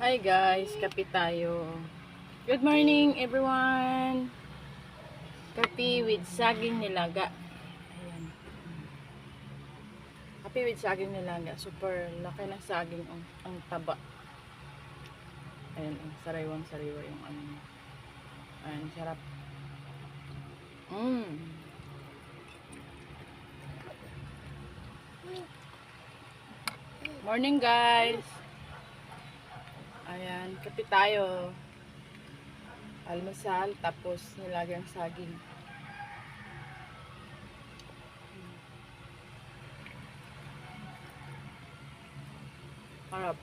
Hi guys, kape tayo. Good morning everyone. Kape with saging nilaga. Ayan. Kape with saging nilaga. Super laki ng saging. Ang taba. Ayan, sariwang sariwa yung ano. Ayan, sarap. Mmm. Morning guys. Ayan, kape tayo. Almusal, tapos nilagang saging. Harap.